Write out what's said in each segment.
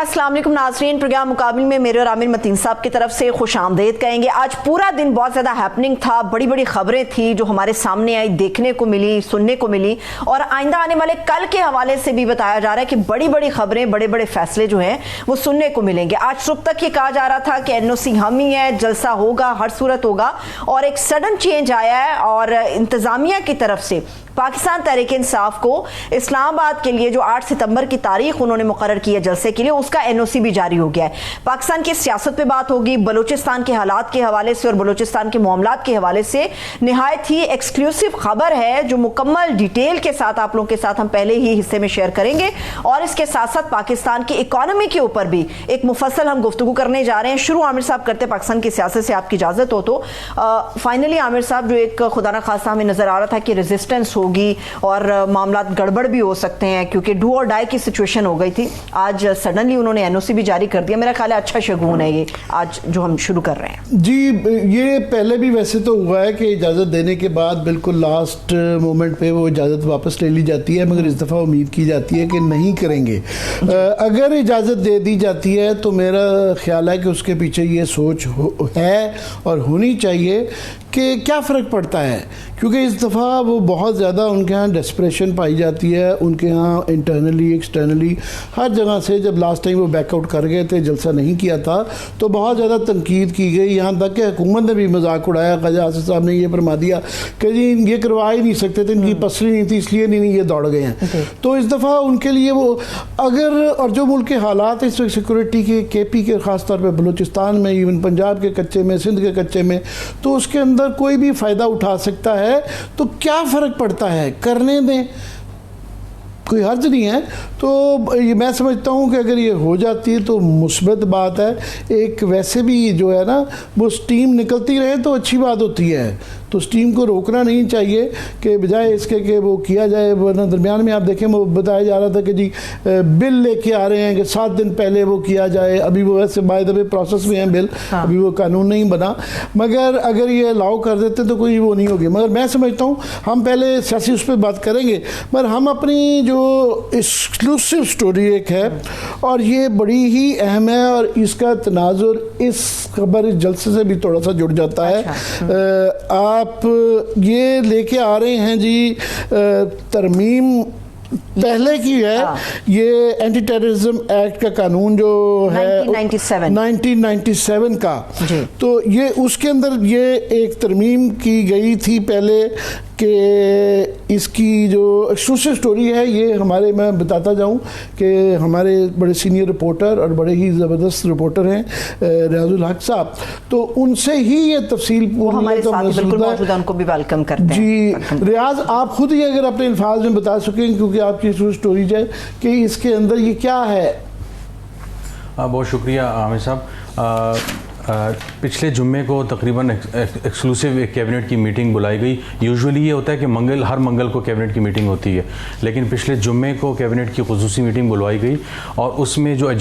अस्सलाम वालेकुम नाज़रीन, प्रोग्राम मुकाबिल में मेरे और आमिर मतीन साहब की तरफ से खुश आमदेद कहेंगे। आज पूरा दिन बहुत ज़्यादा हैपनिंग था, बड़ी बड़ी खबरें थी जो हमारे सामने आई, देखने को मिली, सुनने को मिली, और आइंदा आने वाले कल के हवाले से भी बताया जा रहा है कि बड़ी बड़ी खबरें, बड़े बड़े फैसले जो हैं वो सुनने को मिलेंगे। आज सुबह तक ये कहा जा रहा था कि NOC हम ही है, जलसा होगा, हर सूरत होगा, और एक सडन चेंज आया है और इंतजामिया की तरफ से पाकिस्तान तहरीक इंसाफ को इस्लामाबाद के लिए जो 8 सितंबर की तारीख उन्होंने मुकर्रर की है जलसे के लिए, उसका NOC भी जारी हो गया है। पाकिस्तान की सियासत पे बात होगी, बलूचिस्तान के हालात के हवाले से और बलूचिस्तान के मामलात के हवाले से निहायत ही एक्सक्लूसिव खबर है जो मुकम्मल डिटेल के साथ आप लोगों के साथ हम पहले ही हिस्से में शेयर करेंगे, और इसके साथ साथ पाकिस्तान की इकॉनमी के ऊपर भी एक मुफस्सल हम गुफ्तगू करने जा रहे हैं। शुरू आमिर साहब करते पाकिस्तान की सियासत से, आपकी इजाजत हो तो। फाइनली आमिर साहब, जो एक खुदा ना खास्ता हमें नजर आ रहा था कि रेजिस्टेंस होगी और मामला गड़बड़ भी हो सकते हैं क्योंकि डू और डाई की सिचुएशन हो गई थी, आज सडनली उन्होंने NOC भी जारी कर दिया। मेरा ख्याल है अच्छा शगुन है ये आज जो हम शुरू कर रहे हैं। जी, ये पहले भी वैसे तो हुआ है कि इजाज़त देने के बाद बिल्कुल लास्ट मोमेंट पे वो इजाज़त वापस ले ली जाती है, मगर इस दफ़ा उम्मीद की जाती है कि नहीं करेंगे। अगर इजाज़त दे दी जाती है तो मेरा ख्याल है कि उसके पीछे ये सोच है और होनी चाहिए कि क्या फ़र्क पड़ता है, क्योंकि इस दफ़ा वो बहुत ज़्यादा उनके यहाँ डेस्परेशन पाई जाती है, उनके यहाँ इंटरनली एक्सटर्नली हर जगह से। जब लास्ट टाइम वो बैकआउट कर गए थे, जलसा नहीं किया था, तो बहुत ज़्यादा तनकीद की गई, यहाँ तक कि हुकूमत ने भी मजाक उड़ाया। ख्वाजा आसिफ साहब ने ये फरमा दिया कि जी ये करवा ही नहीं सकते थे, इनकी पसली नहीं थी, इसलिए नहीं ये दौड़ गए हैं। तो इस दफ़ा उनके लिए वो अगर, और जो मुल्क के हालात इस वक्त सिक्योरिटी के, KP के ख़ास तौर पर बलूचिस्तान में, इवन पंजाब के कच्चे में, सिंध के कच्चे में, तो उसके अंदर कोई भी फ़ायदा उठा सकता है, तो क्या फ़र्क पड़ता है, करने दें, कोई हर्ज नहीं है। तो ये मैं समझता हूँ कि अगर ये हो जाती है तो मुस्बत बात है। एक वैसे भी जो है ना, वो स्टीम निकलती रहे तो अच्छी बात होती है, तो स्टीम को रोकना नहीं चाहिए कि बजाय इसके कि वो किया जाए। वरना दरमियान में आप देखें वो बताया जा रहा था कि जी बिल लेके आ रहे हैं कि 7 दिन पहले वो किया जाए, अभी वो वैसे बाय द वे प्रोसेस में है बिल, अभी वो कानून नहीं बना, मगर अगर ये अलाउ कर देते तो कोई वो नहीं होगी। मगर मैं समझता हूँ हम पहले सियासी उस पर बात करेंगे, मगर हम अपनी जो एक्सक्लूसिव स्टोरी एक है और ये बड़ी ही अहम है और इसका तनाजुर इस खबर, इस जलसे से भी थोड़ा सा जुड़ जाता है। आप ये लेके आ रहे हैं जी तरमीम पहले की है, ये एंटी टेररिज्म एक्ट का कानून जो है 1997 का, तो ये उसके अंदर ये एक तरमीम की गई थी पहले कि इसकी जो एक्सक्लूसिव स्टोरी है ये हमारे, मैं बताता जाऊं कि हमारे बड़े सीनियर रिपोर्टर और बड़े ही ज़बरदस्त रिपोर्टर हैं रियाजुल हक साहब, तो उनसे ही ये तफसील हमारे साथ बिल्कुल मौजूद हैं, उनको भी वेलकम करते हैं। जी रियाज, आप खुद ही अगर अपने अल्फाज में बता सकें, क्योंकि आपकी स्टोरी है कि इसके अंदर ये क्या है। बहुत शुक्रिया आमिर साहब। पिछले जुम्मे को तकरीबन एक्सक्लूसिव एक कैबिनेट की मीटिंग बुलाई गई। यूजुअली ये होता है कि हर मंगल को कैबिनेट की मीटिंग होती है, लेकिन पिछले जुम्मे को कैबिनेट की खुसूसी मीटिंग बुलवाई गई और उसमें जो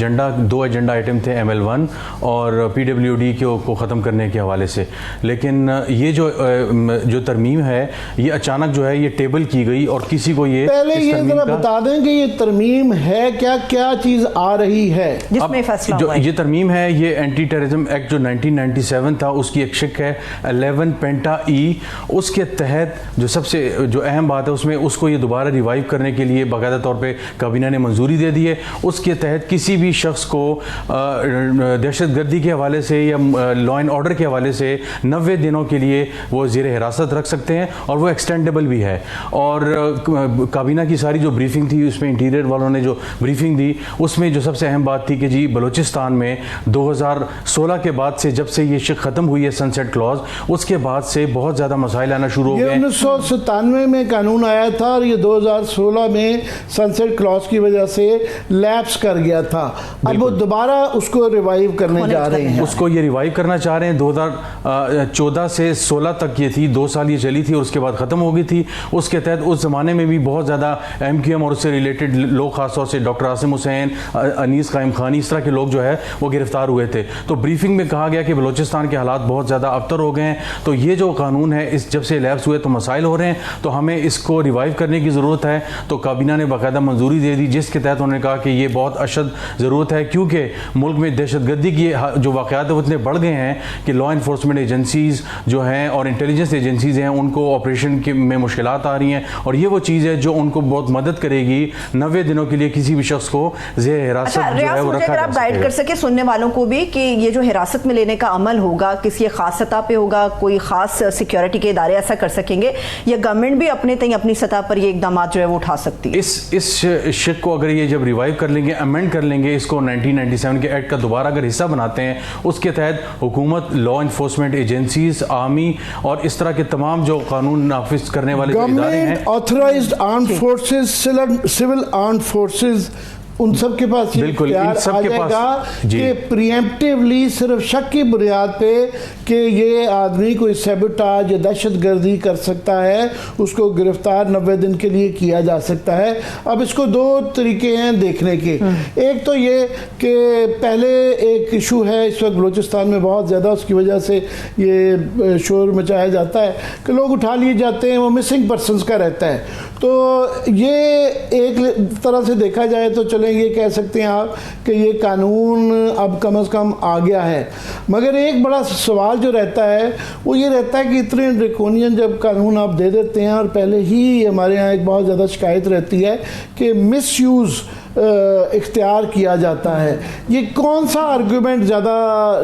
दो एजेंडा आइटम थे ML1 और PWD को ख़त्म करने के हवाले से। लेकिन ये जो तरमीम है ये अचानक जो है ये टेबल की गई और किसी को ये पहले ये जरा बता दें कि ये तरमीम है क्या, क्या चीज़ आ रही है जिसमें फैसला हुआ है। ये तरमीम है, ये एंटी टेररिज्म एक्ट जो 1997 था उसकी एक शिक है 11 पेंटा E। उसके तहत जो सबसे जो अहम बात है उसमें उसको ये दोबारा रिवाइव करने के लिए बाकायदा तौर पे काबीना ने मंजूरी दे दी है। उसके तहत किसी भी शख्स को दहशतगर्दी के हवाले से या लॉ एंड ऑर्डर के हवाले से 90 दिनों के लिए वो ज़ेर हिरासत रख सकते हैं और वो एक्सटेंडेबल भी है। और काबीना की सारी जो ब्रीफिंग थी उसमें इंटीरियर वालों ने जो ब्रीफिंग दी उसमें जो सबसे अहम बात थी कि जी बलूचिस्तान में 2016 के बाद से, जब से ये शिक खत्म हुई है सनसेट क्लॉज, उसके बाद से बहुत ज्यादा मसाइल आना शुरू हो गए। 1997 में कानून आया था और ये 2016 में सनसेट क्लॉज की वजह से लैप्स कर गया था। अब वो दोबारा उसको रिवाइव करने जा रहे हैं, उसको ये रिवाइव करना चाह रहे हैं। 2014 से 16 तक ये थी, 2 साल ये चली थी और उसके बाद खत्म हो गई थी। उसके तहत उस जमाने में भी बहुत ज्यादा MQM और उससे रिलेटेड लोग, खासतौर से डॉक्टर आसिम हुसैन, अनीस कायम खानी, इस तरह के लोग जो है वो गिरफ्तार हुए थे। तो ब्रीफिंग में कहा गया कि बलूचिस्तान के हालात बहुत ज़्यादा अबतर हो गए हैं, तो ये जो कानून है इस जब से लैप्स हुए तो मसाइल हो रहे हैं, तो हमें इसको रिवाइव करने की ज़रूरत है। तो काबीना ने बाकायदा मंजूरी दे दी, जिसके तहत उन्होंने कहा कि ये बहुत अशद ज़रूरत है, क्योंकि मुल्क में दहशतगर्दी की जो वाक़यात है वो इतने बढ़ गए हैं कि लॉ इन्फोर्समेंट एजेंसीज़ जो हैं और इंटेलिजेंस एजेंसीज़ हैं उनको ऑपरेशन में मुश्किलात आ रही हैं, और ये वो चीज़ है जो उनको बहुत मदद करेगी 90 दिनों के लिए किसी भी शख्स को ज़ेर हिरासत जो है वो रखा अगर आप गाइड कर सके सुनने वालों को भी कि ये जो हिरासत में लेने का अमल होगा किसी खास सतह पे होगा, कोई खास सिक्योरिटी के इदारे ऐसा कर सकेंगे, या गवर्नमेंट भी अपनी सतह पर ये इकदाम जो है वो उठा सकती है? इस शिक को अगर ये जब रिवाइव कर लेंगे, अमेंड कर लेंगे, इसको 1997 के एक्ट का दोबारा अगर हिस्सा बनाते हैं, उसके तहत हुकूमत, लॉ इन्फोर्समेंट एजेंसीज, आर्मी और इस तरह के तमाम जो कानून नाफिज करने वाले जो इदारे हैं, authorised armed forces, civil armed forces, उन सब के पास बिल्कुल इन सब के पास कि प्रीएम्प्टिवली सिर्फ शक की बुनियाद पे कि ये आदमी कोई सैबोटाज या दहशतगर्दी कर सकता है, उसको गिरफ्तार 90 दिन के लिए किया जा सकता है। अब इसको दो तरीके हैं देखने के। एक तो ये कि पहले एक इशू है इस वक्त बलूचिस्तान में बहुत ज़्यादा, उसकी वजह से ये शोर मचाया जाता है कि लोग उठा लिए जाते हैं, वो मिसिंग पर्सनस का रहता है। तो ये एक तरह से देखा जाए तो चलें ये कह सकते हैं आप कि ये कानून अब कम से कम आ गया है, मगर एक बड़ा सवाल जो रहता है वो ये रहता है कि इतने ड्रैकोनियन जब कानून आप दे देते हैं, और पहले ही हमारे यहाँ एक बहुत ज़्यादा शिकायत रहती है कि मिसयूज़ इख्तियार किया जाता है, ये कौन सा आर्गूमेंट ज़्यादा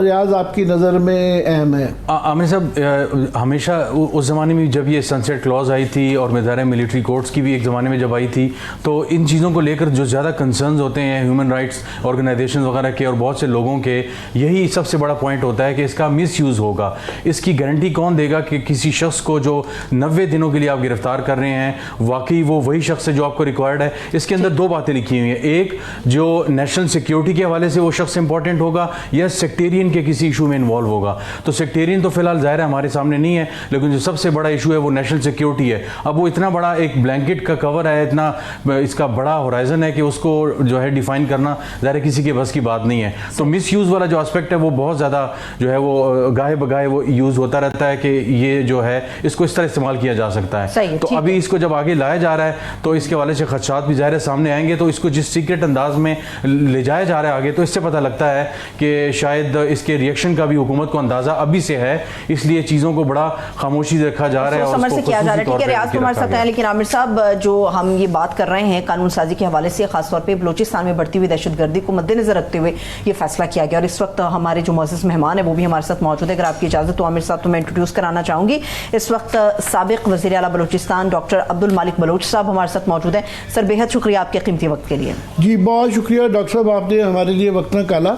रियाज आपकी नज़र में अहम है? आमिर साहब, हमेशा उस ज़माने में जब ये सनसेट क्लॉज आई थी और मदार मिलिट्री कोर्ट्स की भी एक ज़माने में जब आई थी, तो इन चीज़ों को लेकर जो ज़्यादा कंसर्न्स होते हैं ह्यूमन राइट्स ऑर्गेनाइजेशन वगैरह के और बहुत से लोगों के, यही सबसे बड़ा पॉइंट होता है कि इसका मिसयूज़ होगा। इसकी गारंटी कौन देगा कि किसी शख्स को जो 90 दिनों के लिए आप गिरफ्तार कर रहे हैं वाकई वो वही शख्स है जो आपको रिक्वायर्ड है? इसके अंदर दो बातें लिखी हुई हैं, एक जो नेशनल सिक्योरिटी के हवाले से वो शख्स इंपॉर्टेंट होगा या सेक्टेरियन के किसी इशू में इन्वॉल्व होगा। तो सेक्टेरियन तो फिलहाल जाहिर है हमारे सामने नहीं है, लेकिन जो सबसे बड़ा इशू है वो नेशनल सिक्योरिटी है। अब वो इतना बड़ा एक ब्लैंकेट का कवर है, इतना इसका बड़ा होराइजन है कि उसको जो है डिफाइन करना ज़ाहिर किसी के बस की बात नहीं है। तो मिस यूज़ वाला जो एस्पेक्ट है वो बहुत ज़्यादा जो है वो गाहे बगाहे वो यूज़ होता रहता है कि ये जो है इसको इस तरह इस्तेमाल किया जा सकता है। तो अभी इसको जब आगे लाया जा रहा है तो इसके हवाले से खदशात भी ज़ाहिर सामने आएंगे, तो इसको जिस सीक्रेट अंदाज में ले जाया जा रहा है आगे, तो इससे पता लगता है कि शायद इसके रिएक्शन का भी हुकूमत को अंदाजा अभी से है, इसलिए चीज़ों को बड़ा खामोशी से रखा जा रहा है और समझ से किया जा रहा है। ठीक है, रियाज हमारे साथ है। लेकिन आमिर साहब, जो हम ये बात कर रहे हैं कानून साजी के हवाले से, खासतौर पर बलूचिस्तान में बढ़ती हुई दहशतगर्दी को मद्देनजर रखते हुए ये फैसला किया गया, और इस वक्त हमारे जो मुअज़्ज़ज़ मेहमान है वो भी हमारे साथ मौजूद है। अगर आपकी इजाज़त तो आमिर साहब तो मैं इंट्रोड्यूस कराना चाहूँगी। इस वक्त साबिक़ वज़ीर आला बलूचिस्तान डॉक्टर अब्दुल मालिक बलोच साहब हमारे साथ मौजूद हैं। सर, बेहद शुक्रिया आपके कीमती वक्त के लिए। जी बहुत शुक्रिया डॉक्टर साहब, आपने हमारे लिए वक्त निकाला।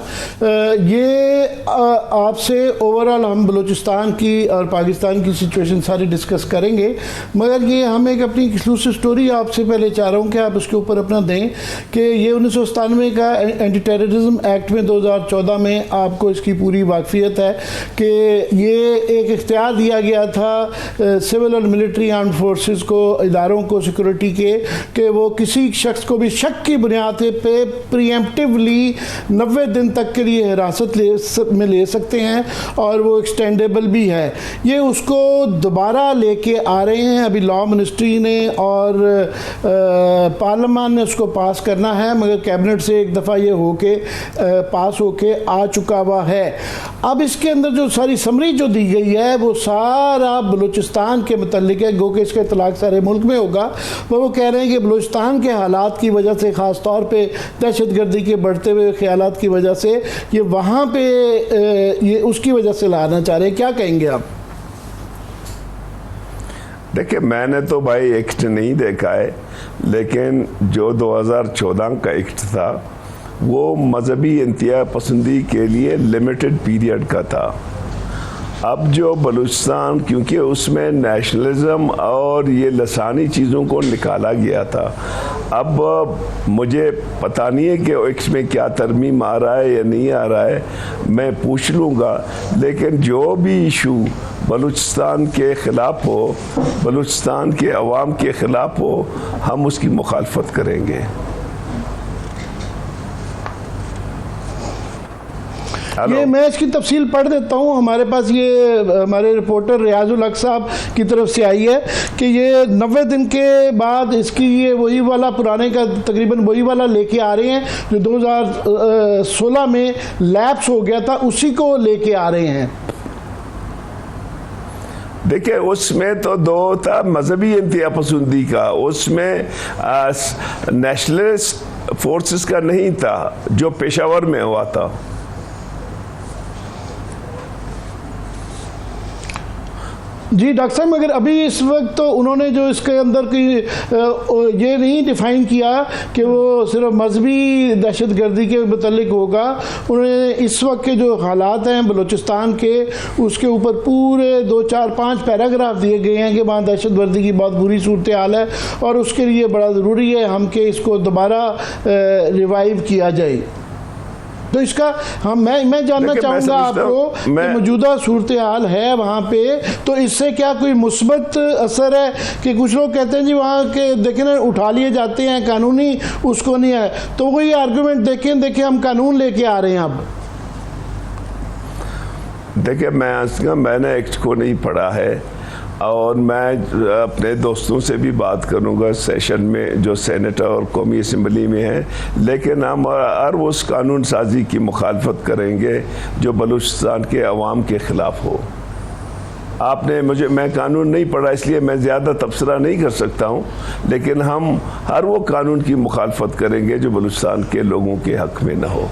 ये आपसे ओवरऑल हम बलूचिस्तान की और पाकिस्तान की सिचुएशन सारी डिस्कस करेंगे, मगर ये हम एक अपनी एक्सक्लूसिव स्टोरी आपसे पहले चाह रहा हूँ कि आप उसके ऊपर अपना दें कि ये 1997 का एंटी टेररिज्म एक्ट में 2014 में आपको इसकी पूरी वाकफियत है कि ये एक इख्तियार दिया गया था सिविल और मिलिट्री आर्म्ड फोर्सेस को, इदारों को सिक्योरिटी के, कि वो किसी शख्स को भी शक की बुनियाद पे प्रीएम्प्टिवली 90 दिन तक के लिए हिरासत में ले सकते हैं, और वो एक्सटेंडेबल भी है। ये उसको दोबारा लेके आ रहे हैं, अभी लॉ मिनिस्ट्री ने और पार्लियामान ने उसको पास करना है, मगर कैबिनेट से एक दफ़ा ये होके पास होके आ चुका हुआ है। अब इसके अंदर जो सारी समरी जो दी गई है वो सारा बलूचिस्तान के मुतल्लिक है, गो के इसका इतलाक सारे मुल्क में होगा। वो कह रहे हैं कि बलूचिस्तान के हालात की वजह से, ख़ास तौर पे दहशतगर्दी के बढ़ते हुए ख्यालात की वजह से, ये वहाँ पे ये उसकी वजह से लाना चाह रहे हैं। क्या कहेंगे आप? देखिए, मैंने तो भाई एक्ट नहीं देखा है, लेकिन जो 2014 का एक्ट था वो मजहबी इंतहा पसंदी के लिए लिमिटेड पीरियड का था। अब जो बलूचिस्तान, क्योंकि उसमें नेशनलिज्म और ये लसानी चीज़ों को निकाला गया था, अब मुझे पता नहीं है कि एक्ट में क्या तरमीम आ रहा है या नहीं आ रहा है, मैं पूछ लूँगा। लेकिन जो भी इशू बलूचिस्तान के ख़िलाफ़ हो, बलूचिस्तान के अवाम के ख़िलाफ़ हो, हम उसकी मुखालफत करेंगे। हेलो। ये मैं इसकी तफसील पढ़ देता हूँ। हमारे पास ये हमारे रिपोर्टर रियाजुल हक साहब की तरफ से आई है कि ये 90 दिन के बाद इसकी ये वही वाला पुराने का तकरीबन वही वाला लेके आ रहे हैं जो 2016 में लैप्स हो गया था, उसी को लेके आ रहे हैं। देखिए उसमें तो दो था मजहबी इंतहा पसंदी का, उसमें नेशनलिस्ट फोर्सेस का नहीं था जो पेशावर में हुआ था। जी डॉक्टर साहब, मगर अभी इस वक्त तो उन्होंने जो इसके अंदर की ये नहीं डिफाइन किया कि वो सिर्फ मजहबी दहशतगर्दी के मुतल्लिक होगा। उन्होंने इस वक्त के जो हालात हैं बलूचिस्तान के, उसके ऊपर पूरे 2, 4, 5 पैराग्राफ दिए गए हैं कि वहाँ दहशतगर्दी की बहुत बुरी सूरत हाल है और उसके लिए बड़ा ज़रूरी है हम कि इसको दोबारा रिवाइव किया जाए। तो इसका मैं जानना चाहूँगा आपको कि मौजूदा सूरत हाल है वहाँ पे, तो इससे क्या कोई मुस्बत असर है? कि कुछ लोग कहते हैं जी वहाँ के देखें ना उठा लिए जाते हैं, कानूनी उसको नहीं है, तो वही आर्गूमेंट देखें हम कानून लेके आ रहे हैं। अब देखिए मैंने एक्ट को नहीं पढ़ा है और मैं अपने दोस्तों से भी बात करूंगा सेशन में जो सेनेट और कौमी असम्बली में है, लेकिन हम हर उस कानून साजी की मुखालफत करेंगे जो बलूचिस्तान के अवाम के ख़िलाफ़ हो। मैं कानून नहीं पढ़ा इसलिए मैं ज़्यादा तबसरा नहीं कर सकता हूँ, लेकिन हम हर वो कानून की मुखालफत करेंगे जो बलूचिस्तान के लोगों के हक़ में न हो।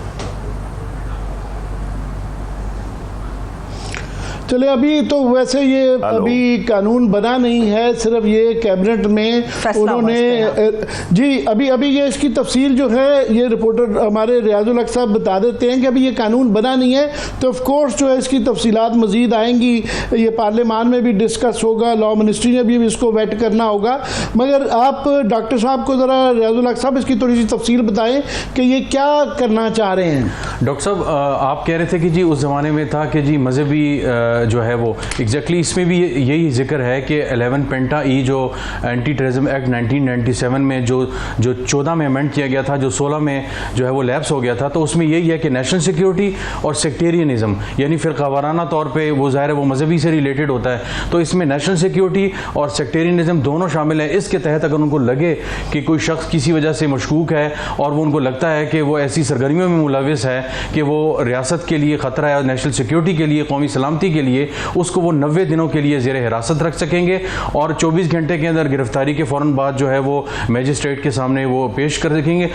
चले अभी तो वैसे ये अभी कानून बना नहीं है, सिर्फ ये कैबिनेट में उन्होंने जी अभी ये इसकी तफसील जो है ये रिपोर्टर हमारे रियाजुल हक साहब बता देते हैं कि अभी ये कानून बना नहीं है, तो ऑफ कोर्स जो है इसकी तफसीलात मजीद आएंगी, ये पार्लियामान में भी डिस्कस होगा, लॉ मिनिस्ट्री ने भी इसको वेट करना होगा। मगर आप डॉक्टर साहब को ज़रा रियाजुल हक साहब इसकी थोड़ी सी तफसील बताएं कि ये क्या करना चाह रहे हैं। डॉक्टर साहब आप कह रहे थे कि जी उस ज़माने में था कि जी मजहबी जो है वो एग्जैक्टली इसमें भी यही जिक्र है कि 11 पेंटा ई जो एंटी टेररिज्म एक्ट 1997 में जो 14 में अमेंड किया गया था, जो 16 में जो है वो लैप्स हो गया था, तो उसमें यही है कि नेशनल सिक्योरिटी और सेक्टेरियनिज्म यानी फ़िरका वाराना तौर पे वो ज़ाहिर है वो मजहबी से रिलेटेड होता है, तो इसमें नेशनल सिक्योरिटी और सेक्टेरियनिज्म दोनों शामिल है। इसके तहत अगर उनको लगे कि कोई शख्स किसी वजह से मशकूक है और वो उनको लगता है कि वो ऐसी सरगर्मियों में मुलविस है कि वो रियासत के लिए ख़तरा है, नेशनल सिक्योरिटी के लिए, कौमी सलामती के लिए, उसको वो 90 दिनों के लिए ज़ेर हिरासत रख सकेंगे और 24 घंटे के अंदर गिरफ्तारी के फ़ौरन बाद जो है वो मजिस्ट्रेट के सामने वो पेश कर सकेंगे।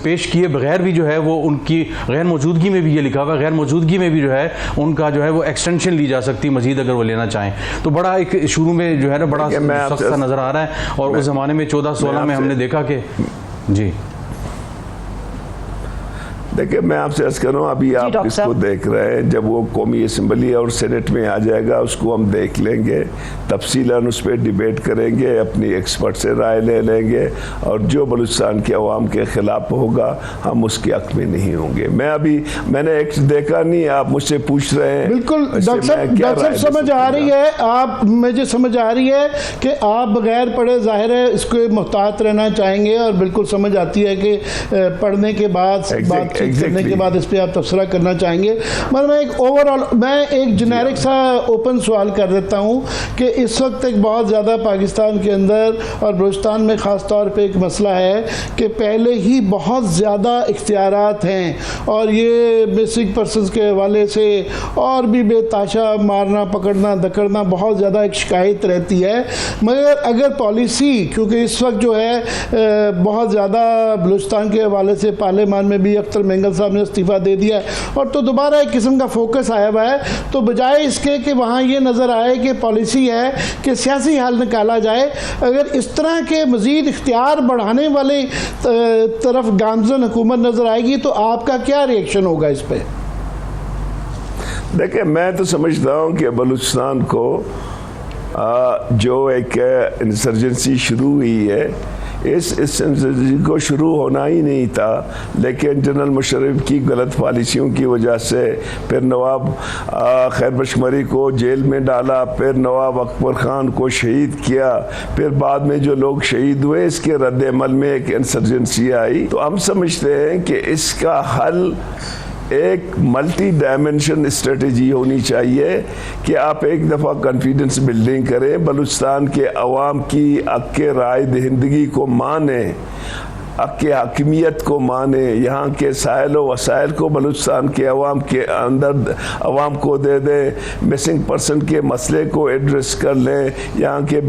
पेश किए बगैर भी जो है वो उनकी गैर मौजूदगी में भी ये लिखा हुआ है, गैर मौजूदगी में भी जो है उनका जो है वो एक्सटेंशन ली जा सकती है मजीद अगर वो लेना चाहें। तो बड़ा एक शुरू में जो है ना बड़ा सख्त सा नज़र आ रहा है और उस ज़माने में 14-16 में हमने देखा कि जी देखिए मैं आपसे अर्ज कर रहा हूँ, अभी आप इसको देख रहे हैं, जब वो कौमी असम्बली और सेनेट में आ जाएगा उसको हम देख लेंगे, तफसीलन उस पर डिबेट करेंगे, अपनी एक्सपर्ट से राय ले लेंगे और जो बलूचिस्तान के अवाम के ख़िलाफ़ होगा हम उसके हक़ में नहीं होंगे। मैंने एक्ट देखा नहीं, आप मुझसे पूछ रहे हैं। बिल्कुल डॉक्टर साहब समझ आ रही है, आप मुझे समझ आ रही है कि आप बगैर पढ़े ज़ाहिर है इसको मोहतात रहना चाहेंगे और बिल्कुल समझ आती है कि पढ़ने के बाद करने के बाद इस पर आप तबसरा करना चाहेंगे। मगर मैं एक जेनेरिक सा ओपन सवाल कर देता हूँ कि इस वक्त एक बहुत ज़्यादा पाकिस्तान के अंदर और बलूचिस्तान में ख़ास तौर पे एक मसला है कि पहले ही बहुत ज़्यादा इख्तियारात हैं और ये बेसिक पर्सनस के हवाले से और भी बेताशा मारना पकड़ना दकड़ना बहुत ज़्यादा एक शिकायत रहती है। मगर अगर पॉलिसी, क्योंकि इस वक्त जो है बहुत ज़्यादा बलूचिस्तान के हवाले से पार्लियामान में भी अख्तर मेंगल साहब ने इस्तीफ़ा दे दिया है और तो दोबारा एक किस्म का फोकस आया हुआ है, तो बजाय इसके कि वहाँ ये नज़र आए कि पॉलिसी है कि सियासी हल निकाला जाए, अगर इस तरह के मज़ीद इख्तियार बढ़ाने वाले तरफ गामज़न हुकूमत नज़र आएगी तो आपका क्या रिएक्शन होगा इस पर? देखिए मैं तो समझता हूँ कि बलूचिस्तान को जो एक इंसर्जेंसी शुरू हुई है, इस इंसर्जेंसी को शुरू होना ही नहीं था, लेकिन जनरल मुशर्रफ की गलत पॉलिसियों की वजह से फिर नवाब खैर बशमरी को जेल में डाला, फिर नवाब अकबर ख़ान को शहीद किया, फिर बाद में जो लोग शहीद हुए इसके रद्द अमल में एक इंसर्जेंसी आई। तो हम समझते हैं कि इसका हल एक मल्टी डायमेंशन स्ट्रेटजी होनी चाहिए कि आप एक दफ़ा कॉन्फिडेंस बिल्डिंग करें, बलूचिस्तान के अवाम की हक के राय दहिंदगी को माने, हक के हकीमियत को माने, यहाँ के साहिल व वसाइल को बलूचिस्तान के अवाम के अंदर अवाम को दे दें, मिसिंग पर्सन के मसले को एड्रेस कर लें, यहाँ के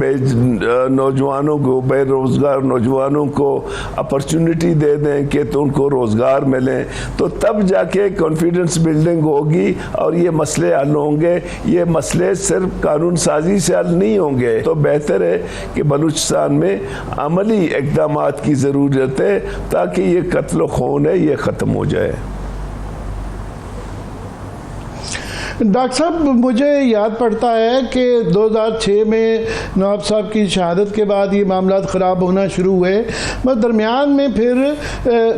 नौजवानों को, बेरोज़गार नौजवानों को अपॉर्चुनिटी दे दें कि तो उनको रोज़गार मिले, तो तब जाके कॉन्फिडेंस बिल्डिंग होगी और ये मसले हल होंगे। ये मसले सिर्फ कानून साजी से हल नहीं होंगे। तो बेहतर है कि बलूचिस्तान में अमली इक़दाम की ज़रूरत है ताकि ये कत्ल खून है ये ख़त्म हो जाए। डॉक्टर साहब, मुझे याद पड़ता है कि 2006 में नवाब साहब की शहादत के बाद ये मामला ख़राब होना शुरू हुए, मगर दरमियान में फिर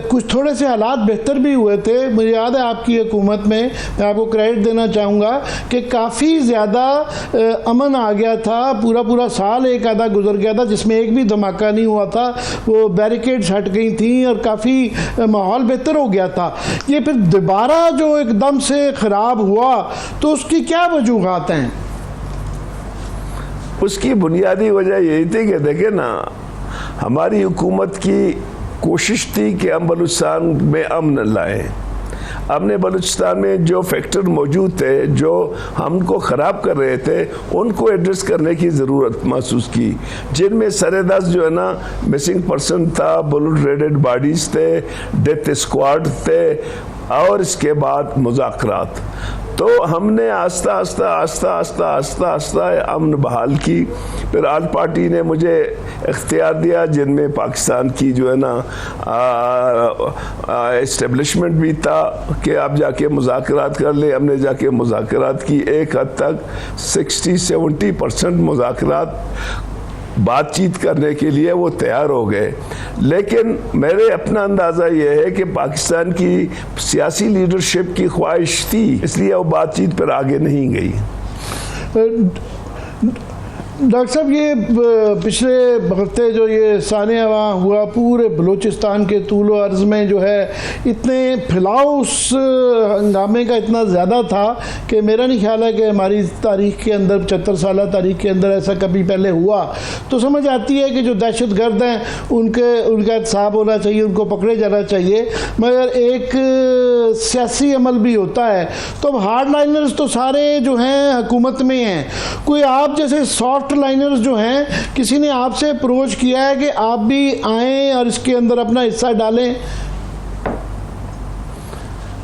कुछ थोड़े से हालात बेहतर भी हुए थे। मुझे याद है आपकी हुकूमत में, मैं आपको क्रेडिट देना चाहूँगा कि काफ़ी ज़्यादा अमन आ गया था। पूरा साल एक आधा गुजर गया था जिसमें एक भी धमाका नहीं हुआ था, वो बैरिकेड्स हट गई थी और काफ़ी माहौल बेहतर हो गया था। ये फिर दोबारा जो एकदम से ख़राब हुआ तो उसकी क्या वजूहात हैं? उसकी बुनियादी वजह यही थी कि देखे ना, हमारी हुकूमत की कोशिश थी कि हम बलूचिस्तान में अमन लाएं। हमने बलूचिस्तान में जो फैक्टर मौजूद थे जो हमको ख़राब कर रहे थे उनको एड्रेस करने की ज़रूरत महसूस की, जिनमें सरेदस्त जो है ना मिसिंग पर्सन था, बुलेट रेडेड बॉडीज़ थे, डेथ स्क्वाड थे और इसके बाद मुज़ाकरात। तो हमने आस्ता आस्ता अमन बहाल की। फिर आल पार्टी ने मुझे इख्तियार दिया जिनमें पाकिस्तान की जो है ना इस्टेब्लिशमेंट भी था कि आप जाके मुज़ाकरात कर ले। हमने जाके मुज़ाकरात की, एक हद तक 60-70% मुज़ाकरात बातचीत करने के लिए वो तैयार हो गए। लेकिन मेरे अपना अंदाज़ा ये है कि पाकिस्तान की सियासी लीडरशिप की ख्वाहिश थी, इसलिए वो बातचीत पर आगे नहीं गई। डॉक्टर साहब, ये पिछले हफ्ते जो ये सानिया वहाँ हुआ, पूरे बलूचिस्तान के तूल व अर्ज़ में जो है इतने फैलाव उस हंगामे का इतना ज़्यादा था कि मेरा नहीं ख्याल है कि हमारी तारीख़ के अंदर 75 साल तारीख़ के अंदर ऐसा कभी पहले हुआ। तो समझ आती है कि जो दहशत गर्द हैं उनका एहतसाब होना चाहिए, उनको पकड़े जाना चाहिए, मगर एक सियासी अमल भी होता है। तो अब हार्ड लाइनर्स तो सारे जो हैं हुकूमत में हैं, कोई आप जैसे सॉफ्ट लाइनर्स जो हैं, किसी ने आपसे अप्रोच किया है कि आप भी आएं और इसके अंदर अपना हिस्सा डालें?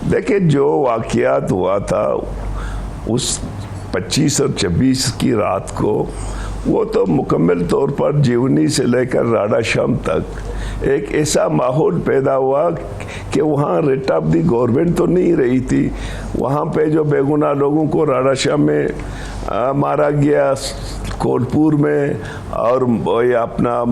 देखिए, जो वाक़यात हुआ था उस 25 और 26 की रात को, वो तो मुकम्मल तौर पर जीवनी से लेकर राडा शाम तक एक ऐसा माहौल पैदा हुआ कि वहाँ रिट ऑफ दी गवर्नमेंट तो नहीं रही थी। वहाँ पे जो बेगुनाह लोगों को राडा शाम में मारा गया, कोटपुर में और ये अपना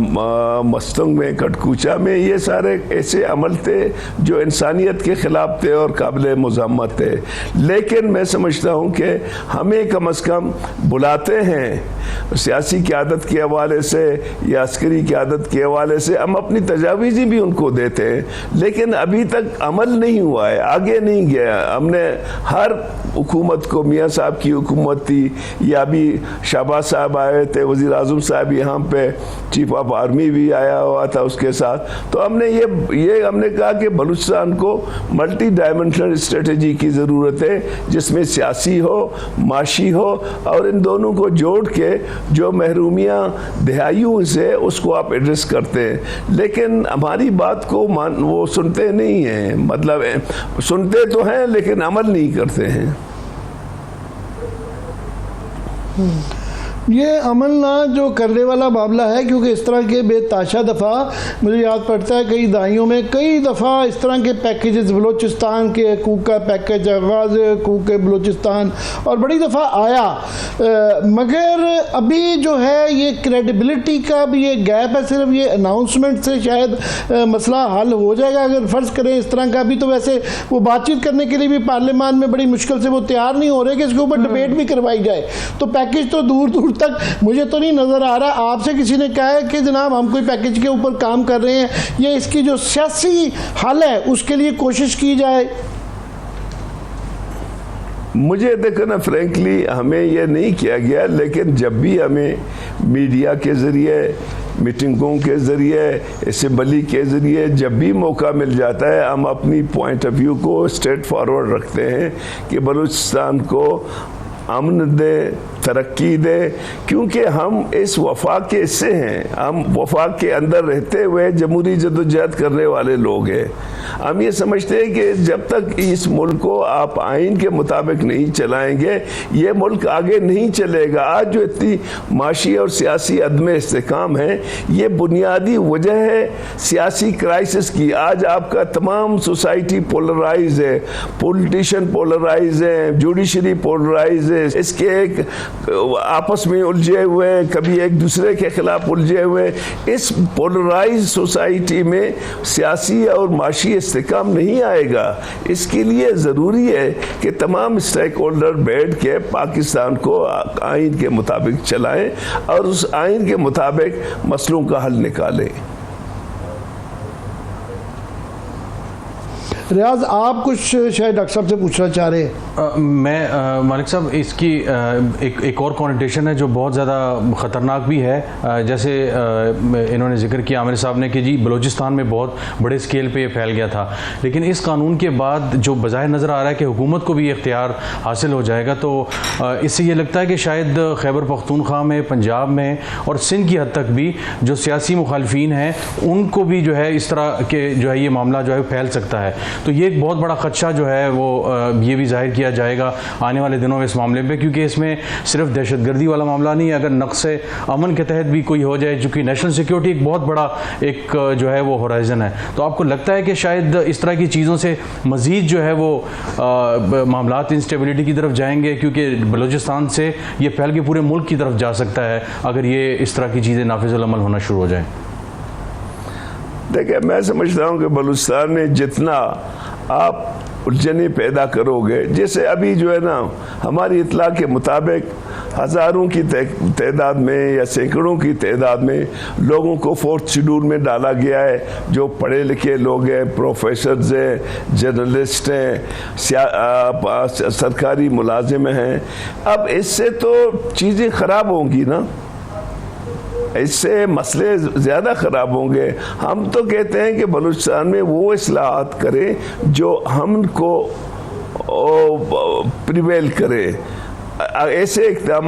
मस्तंग में, कटकुचा में, ये सारे ऐसे अमल थे जो इंसानियत के ख़िलाफ़ थे और काबिल मज़म्मत थे। लेकिन मैं समझता हूँ कि हमें कम अज़ कम बुलाते हैं सियासी क़यादत के हवाले से या अस्करी क़यादत के हवाले से, हम अपनी तजावीज़ भी उनको देते हैं, लेकिन अभी तक अमल नहीं हुआ है, आगे नहीं गया। हमने हर हुकूमत को, मियाँ साहब की हुकूमत थी या अभी शहबाज साहब आए थे, वज़ीर आज़म साहब यहाँ पे, चीफ ऑफ आर्मी भी आया हुआ था उसके साथ, तो हमने ये हमने कहा कि बलूचिस्तान को मल्टी डायमेंशनल स्ट्रेटजी की ज़रूरत है जिसमें सियासी हो, माशी हो, और इन दोनों को जोड़ के जो महरूमियाँ दिहाइयों से उसको आप एड्रेस करते हैं। लेकिन हमारी बात को वो सुनते नहीं हैं, मतलब सुनते तो हैं लेकिन अमल नहीं करते हैं। ये अमल ना जो करने वाला मामला है, क्योंकि इस तरह के बेताशा दफ़ा मुझे याद पड़ता है कई दहाइयों में कई दफ़ा इस तरह के पैकेजेस, बलूचिस्तान के हकूक़ का पैकेज, आगाज़ हकूक़ बलूचिस्तान, और बड़ी दफ़ा आया, मगर अभी जो है ये क्रेडिबिलिटी का भी ये गैप है। सिर्फ ये अनाउंसमेंट से शायद मसला हल हो जाएगा। अगर फ़र्ज़ करें इस तरह का, अभी तो वैसे वो बातचीत करने के लिए भी पार्लियामान में बड़ी मुश्किल से वो तैयार नहीं हो रहे कि इसके ऊपर डिबेट भी करवाई जाए, तो पैकेज तो दूर दूर तक मुझे तो नहीं नज़र आ रहा। आपसे किसी ने कहा है कि जनाब हम कोई पैकेज के ऊपर काम कर रहे हैं, ये इसकी जो सियासी हल है उसके लिए कोशिश की जाए? मुझे देखो ना, फ्रैंकली हमें ये नहीं किया गया, लेकिन जब भी हमें मीडिया के ज़रिए, मीटिंगों के ज़रिए, असेंबली के ज़रिए जब भी मौका मिल जाता है, हम अपनी पॉइंट ऑफ व्यू को स्ट्रेट फॉरवर्ड रखते हैं कि बलूचिस्तान को अमन दे, तरक्की दे, क्योंकि हम इस वफाक के हिस्से हैं। हम वफाक के अंदर रहते हुए जमहूरी जदोजहद करने वाले लोग हैं। हम ये समझते हैं कि जब तक इस मुल्क को आप आइन के मुताबिक नहीं चलाएंगे, ये मुल्क आगे नहीं चलेगा। आज जो इतनी माशी और सियासी अदम इस्तेकाम है, ये बुनियादी वजह है सियासी क्राइसिस की। आज आपका तमाम सोसाइटी पोलराइज है, पॉलिटिशियन पोलराइज है, जुडिशरी पोलराइज है, इसके एक आपस में उलझे हुए, कभी एक दूसरे के खिलाफ उलझे हुए। इस पोलराइज सोसाइटी में सियासी और माशी इस्तेकाम नहीं आएगा। इसके लिए ज़रूरी है कि तमाम स्टेक होल्डर बैठ के पाकिस्तान को आइन के मुताबिक चलाएं और उस आइन के मुताबिक मसलों का हल निकालें। रियाज, आप कुछ शायद डॉक्टर साहब से पूछना चाह रहे हैं। मैं मालिक साहब, इसकी एक और कॉन्टेशन है जो बहुत ज़्यादा ख़तरनाक भी है। जैसे इन्होंने जिक्र किया आमिर साहब ने कि जी बलूचिस्तान में बहुत बड़े स्केल पे ये फैल गया था, लेकिन इस कानून के बाद जो बज़ाहिर नज़र आ रहा है कि हुकूमत को भी इख्तियार हासिल हो जाएगा, तो इससे ये लगता है कि शायद खैबर पख्तूनख्वा में, पंजाब में और सिंध की हद तक भी जो सियासी मुखालफीन हैं उनको भी जो है इस तरह के जो है ये मामला जो है फैल सकता है। तो ये एक बहुत बड़ा खदशा जो है वो ये भी जाहिर किया जाएगा आने वाले दिनों में इस मामले पे, क्योंकि इसमें सिर्फ दहशतगर्दी वाला मामला नहीं है। अगर नक्शे अमन के तहत भी कोई हो जाए, चूँकि नेशनल सिक्योरिटी एक बहुत बड़ा एक जो है वो होराइजन है, तो आपको लगता है कि शायद इस तरह की चीज़ों से मज़ीद जो है वो मामलात इंस्टेबिलिटी की तरफ जाएंगे, क्योंकि बलूचिस्तान से ये फैल के पूरे मुल्क की तरफ जा सकता है अगर ये इस तरह की चीज़ें नाफिज़ुल अमल होना शुरू हो जाए। देखिए, मैं समझता हूँ कि बलूचिस्तान में जितना आप उलझने पैदा करोगे, जैसे अभी जो है ना हमारी इत्तला के मुताबिक हज़ारों की तादाद में या सैकड़ों की तादाद में लोगों को फोर्थ शेड्यूल में डाला गया है, जो पढ़े लिखे लोग हैं, प्रोफेसर्स हैं, जर्नलिस्ट हैं, सरकारी मुलाजिम हैं। अब इससे तो चीज़ें ख़राब होंगी ना, इससे मसले ज़्यादा ख़राब होंगे। हम तो कहते हैं कि बलूचिस्तान में वो इस्लाहात करें जो हमको प्रिवेल करे, ऐसे इक़दाम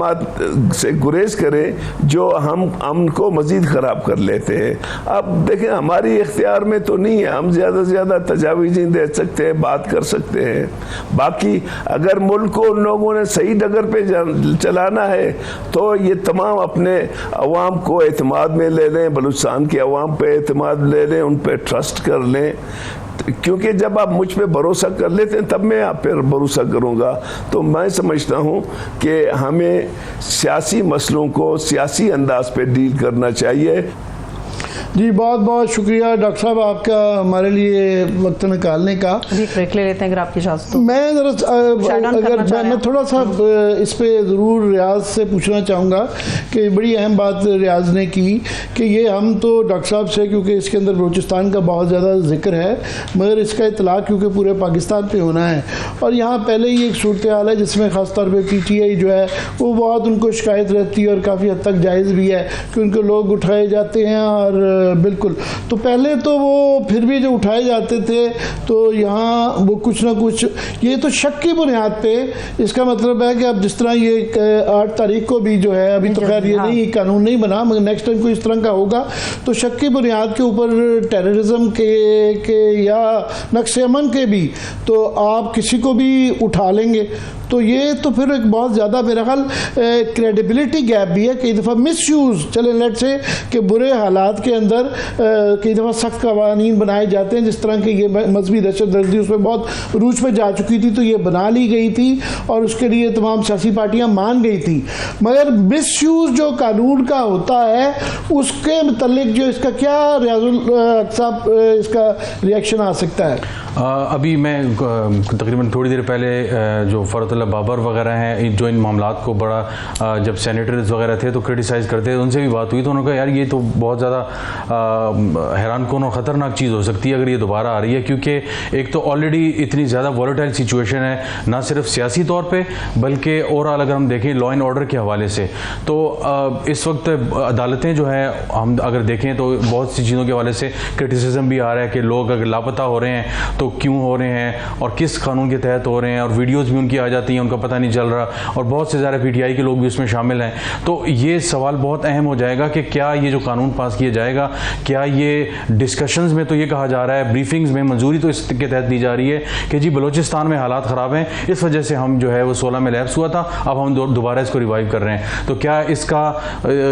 से गुरेज करें जो हम अमन को मज़ीद ख़राब कर लेते हैं। अब देखें, हमारी इख्तियार में तो नहीं है, हम ज़्यादा से ज़्यादा तजावीज़ें दे सकते हैं, बात कर सकते हैं। बाकी अगर मुल्क को उन लोगों ने सही डगर पे चलाना है तो ये तमाम अपने अवाम को एतमाद में ले लें, बलूचिस्तान के अवाम पे एतमाद ले लें, उन पर ट्रस्ट कर लें, क्योंकि जब आप मुझ पे भरोसा कर लेते हैं तब मैं आप पर भरोसा करूंगा। तो मैं समझता हूं कि हमें सियासी मसलों को सियासी अंदाज पे डील करना चाहिए। जी, बहुत बहुत शुक्रिया डॉक्टर साहब आपका हमारे लिए वक्त निकालने का। अभी ब्रेक ले लेते हैं अगर आपकी इजाज़त हो। मैं जरा मैं थोड़ा सा इस पे ज़रूर रियाज से पूछना चाहूँगा कि बड़ी अहम बात रियाज ने की कि ये हम तो डॉक्टर साहब से, क्योंकि इसके अंदर बलूचिस्तान का बहुत ज़्यादा जिक्र है, मगर इसका इतलाक़ क्योंकि पूरे पाकिस्तान पे होना है और यहाँ पहले ही एक सूरत हाल है जिसमें ख़ास तौर पर PTI जो है वो बहुत उनको शिकायत रहती है और काफ़ी हद तक जायज़ भी है कि उनके लोग उठाए जाते हैं। और बिल्कुल, तो पहले तो वो फिर भी जो उठाए जाते थे तो यहाँ वो कुछ ना कुछ, ये तो शक की बुनियाद पे, इसका मतलब है कि अब जिस तरह ये 8 तारीख को भी जो है, अभी तो खैर ये नहीं, कानून नहीं बना, मगर नेक्स्ट टाइम कोई इस तरह का होगा तो शक की बुनियाद के ऊपर टेररिज्म के या नक्शे अमन के भी तो आप किसी को भी उठा लेंगे, तो ये तो फिर एक बहुत ज़्यादा मेरा ख्याल क्रेडिबिलिटी गैप भी है। कई दफ़ा मिस यूज़, चले लेट से कि बुरे हालात के अंदर कई दफ़ा सख्त कवानीन बनाए जाते हैं, जिस तरह के ये मजहबी दहशतगर्दी उसमें बहुत रूज पे जा चुकी थी तो ये बना ली गई थी और उसके लिए तमाम सियासी पार्टियां मान गई थी। मगर मिस यूज़ जो कानून का होता है उसके मतलब जो इसका क्या रियाजुल साहब इसका रिएक्शन आ सकता है? अभी मैं तकरीबन थोड़ी देर पहले जो फ़रत अब्दुल्ला बाबर वगैरह हैं जो इन मामलात को बड़ा जब सेनेटर्स वगैरह थे तो क्रिटिसाइज़ करते थे, उनसे भी बात हुई तो उन्होंने कहा यार ये तो बहुत ज़्यादा हैरानकुन और ख़तरनाक चीज़ हो सकती है अगर ये दोबारा आ रही है, क्योंकि एक तो ऑलरेडी इतनी ज़्यादा वॉलेटाइल सिचुएशन है, ना सिर्फ सियासी तौर पे बल्कि ओवरऑल अगर हम देखें लॉ एंड ऑर्डर के हवाले से, तो इस वक्त अदालतें जो है हम अगर देखें तो बहुत सी चीज़ों के हवाले से क्रिटिसिज्म भी आ रहा है कि लोग अगर लापता हो रहे हैं तो क्यों हो रहे हैं और किस कानून के तहत हो रहे हैं, और वीडियोज़ भी उनकी आ जाती हैं, उनका पता नहीं चल रहा, और बहुत से ज़्यादा PTI के लोग भी उसमें शामिल हैं। तो ये सवाल बहुत अहम हो जाएगा कि क्या ये जो कानून पास किया जाएगा, क्या ये डिस्कशंस में तो ये कहा जा रहा है, ब्रीफिंग्स में मंजूरी तो इसके तहत दी जा रही है कि जी बलूचिस्तान में हालात ख़राब हैं, इस वजह से हम जो है वो 16 में लैप्स हुआ था, अब हम दोबारा इसको रिवाइव कर रहे हैं। तो क्या इसका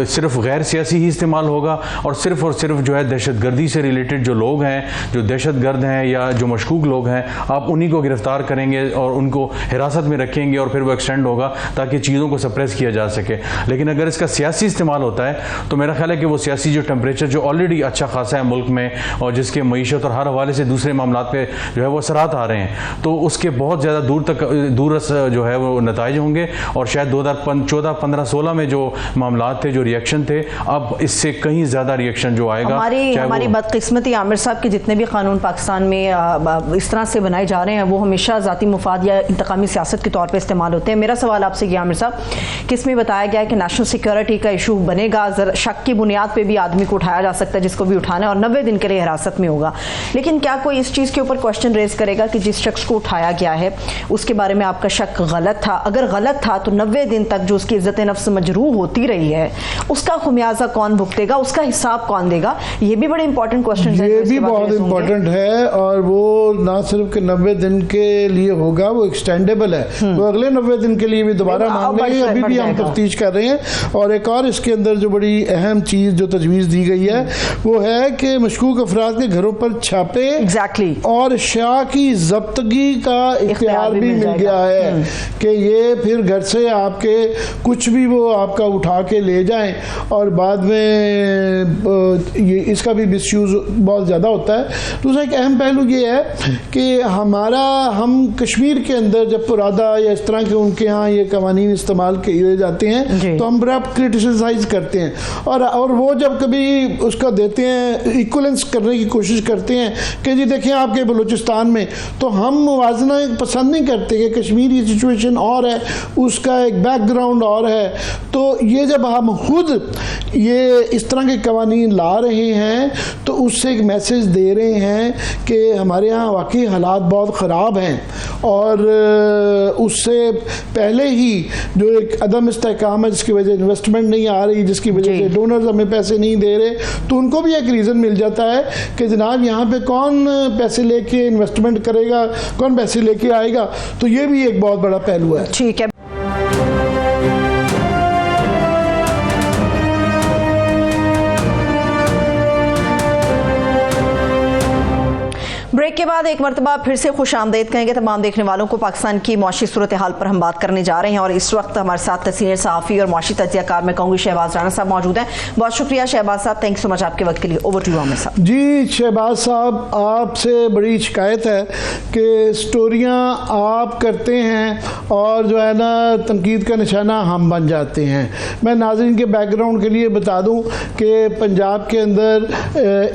सिर्फ गैर सियासी ही इस्तेमाल होगा और सिर्फ जो है दहशतगर्दी से रिलेटेड जो लोग हैं, जो दहशतगर्द हैं या जो मशकूक लोग हैं, आप उन्हीं को गिरफ्तार करेंगे और उनको हिरासत में रखेंगे और फिर वो एक्सटेंड होगा ताकि चीज़ों को सप्रेस किया जा सके। लेकिन अगर इसका सियासी इस्तेमाल होता है तो मेरा ख्याल है कि वो सियासी जो टेम्परेचर जो ऑलरेडी अच्छा खासा है मुल्क में और जिसके मईशत और हर हवाले से दूसरे मामला पे जो है वो असरात आ रहे हैं, तो उसके बहुत ज़्यादा दूरस जो है वो नताइज होंगे। और शायद 2014, 15, 16 में जो मामला थे, जो रिएक्शन थे, अब इससे कहीं ज़्यादा रिएक्शन जो आएगा। हमारी बदकिस्मती आमिर साहब के जितने भी कानून पाकिस्तान में इस तरह से बनाए जा रहे हैं वो हमेशा ज़ाती मुफाद या इंतकामी सियासत के तौर पर इस्तेमाल होते हैं। मेरा सवाल आपसे ये आमिर साहब कि इसमें बताया गया है कि नेशनल सिक्योरिटी का इशू बनेगा, शक की बुनियाद पे भी आदमी को उठाया जा सकता है जिसको भी उठाना है, और 90 दिन के लिए हिरासत में होगा। लेकिन क्या कोई इस चीज़ के ऊपर क्वेश्चन रेज करेगा कि जिस शख्स को उठाया गया है उसके बारे में आपका शक गलत था? अगर गलत था तो 90 दिन तक जो उसकी इज्जत नफ्स मजरूह होती रही है उसका खुमियाजा कौन भुगतेगा, उसका हिसाब कौन देगा? ये भी बड़े इंपॉर्टेंट क्वेश्चन है। ये भी बहुत इंपॉर्टेंट है, और वो ना सिर्फ 90 दिन के लिए होगा, वो एक्सटेंडेबल है, तो अगले 90 दिन के लिए भी दोबारा मांगेंगे। अभी भी हम तफ्तीश कर रहे हैं। और एक और इसके अंदर जो बड़ी अहम चीज जो तजवीज़ दी गई है वो है कि मशकूक अफराद के घरों पर छापे और शाह की जब्तगी का इख्तियार भी मिल गया है कि ये फिर घर से आपके कुछ भी वो आपका उठा के ले जाएं, और बाद में ये इसका भी मिसयूज बहुत ज़्यादा होता है। दूसरा एक अहम पहलू ये है कि हम कश्मीर के अंदर जब पुरादा या इस तरह के उनके यहाँ ये कवानीन इस्तेमाल किए जाते हैं तो हम बड़ा क्रिटिसाइज करते हैं, और वो जब कभी उसका देते हैं इक्वलेंस करने की कोशिश करते हैं कि जी देखिए आपके बलूचिस्तान में, तो हम मुवाजना पसंद नहीं करते कि कश्मीर की सिचुएशन और है, उसका एक बैकग्राउंड और है। तो ये जब हम खुद ये इस तरह के कवानीन ला रहे हैं तो उससे एक मैसेज दे रहे हैं कि हमारे यहाँ वाकई हालात बहुत ख़राब हैं, और उससे पहले ही जो एक अदम इस्तेहकाम है जिसकी वजह इन्वेस्टमेंट नहीं आ रही, जिसकी वजह से डोनर्स हमें पैसे नहीं दे रहे, तो उनको भी एक रीज़न मिल जाता है कि जनाब यहाँ पे कौन पैसे लेके इन्वेस्टमेंट करेगा, कौन पैसे लेके आएगा। तो ये भी एक बहुत बड़ा पहलू है। ठीक है। ब्रेक के बाद एक मरतबा फिर से खुश आमदेद कहेंगे तमाम देखने वालों को। पाकिस्तान की मुआशी सूरत हाल पर हम बात करने जा रहे हैं और इस वक्त हमारे साथ सीनियर सहाफ़ी और मुआशी तज्ज़ियाकार मैं कहूँगी शहबाज राना साहब मौजूद हैं। बहुत शुक्रिया शहबाज साहब, थैंक सो मच आपके वक्त के लिए। ओवर टू यू आमिर साहब। जी शहबाज साहब, आपसे बड़ी शिकायत है कि स्टोरियाँ आप करते हैं और जो है ना तनकीद का निशाना हम बन जाते हैं। मैं नाज़रीन के बैकग्राउंड के लिए बता दूँ कि पंजाब के अंदर